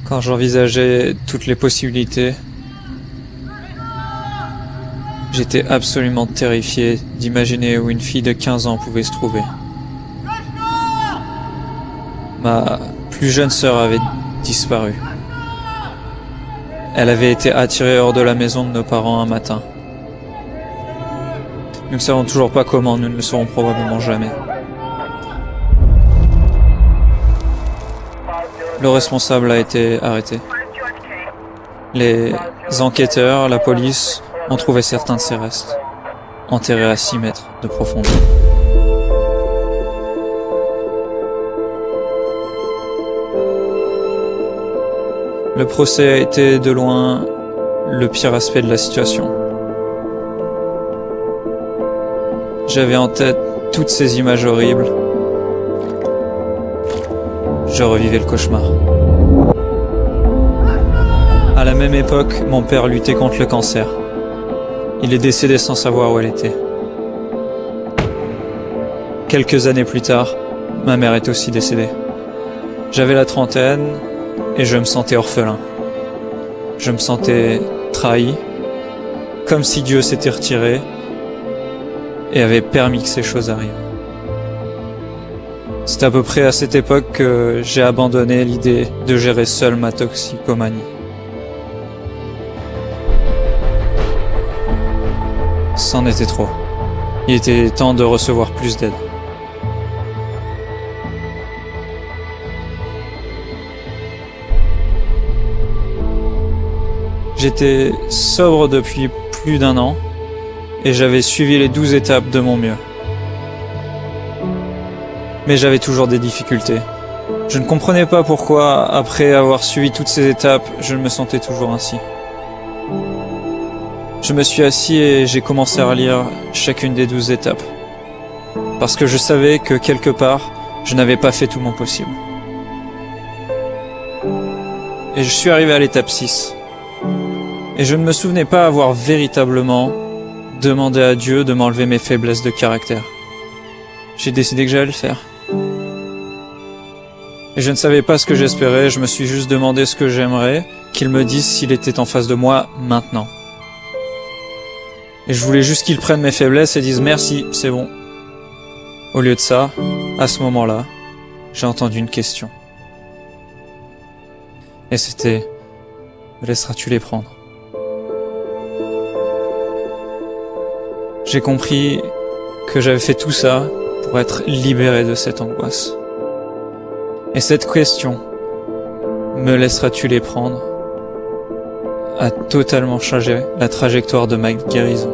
Quand j'envisageais toutes les possibilités, j'étais absolument terrifié d'imaginer où une fille de 15 ans pouvait se trouver. Ma plus jeune sœur avait disparu. Elle avait été attirée hors de la maison de nos parents un matin. Nous ne savons toujours pas comment, nous ne le saurons probablement jamais. Le responsable a été arrêté. Les enquêteurs, la police, ont trouvé certains de ses restes, enterrés à 6 mètres de profondeur. Le procès a été de loin le pire aspect de la situation. J'avais en tête toutes ces images horribles. Je revivais le cauchemar. À la même époque, mon père luttait contre le cancer. Il est décédé sans savoir où elle était. Quelques années plus tard, ma mère est aussi décédée. J'avais la trentaine et je me sentais orphelin. Je me sentais trahi, comme si Dieu s'était retiré et avait permis que ces choses arrivent. C'est à peu près à cette époque que j'ai abandonné l'idée de gérer seul ma toxicomanie. C'en était trop. Il était temps de recevoir plus d'aide. J'étais sobre depuis plus d'1 an et j'avais suivi les 12 étapes de mon mieux. Mais j'avais toujours des difficultés. Je ne comprenais pas pourquoi, après avoir suivi toutes ces étapes, je me sentais toujours ainsi. Je me suis assis et j'ai commencé à relire chacune des 12 étapes. Parce que je savais que quelque part, je n'avais pas fait tout mon possible. Et je suis arrivé à l'étape 6. Et je ne me souvenais pas avoir véritablement demandé à Dieu de m'enlever mes faiblesses de caractère. J'ai décidé que j'allais le faire. Et je ne savais pas ce que j'espérais, je me suis juste demandé ce que j'aimerais, qu'il me dise s'il était en face de moi maintenant. Et je voulais juste qu'il prenne mes faiblesses et dise merci, c'est bon. Au lieu de ça, à ce moment-là, j'ai entendu une question. Et c'était, me laisseras-tu les prendre ? J'ai compris que j'avais fait tout ça pour être libéré de cette angoisse. Et cette question, me laisseras-tu les prendre, a totalement changé la trajectoire de ma guérison.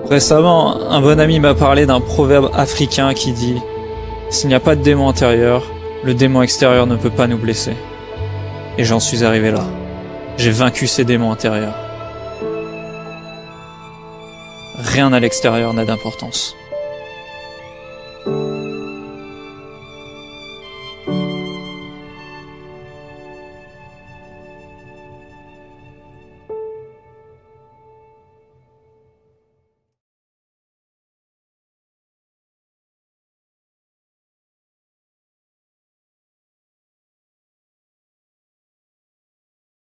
Récemment, un bon ami m'a parlé d'un proverbe africain qui dit « S'il n'y a pas de démon intérieur, le démon extérieur ne peut pas nous blesser. » Et j'en suis arrivé là. J'ai vaincu ces démons intérieurs. Rien à l'extérieur n'a d'importance.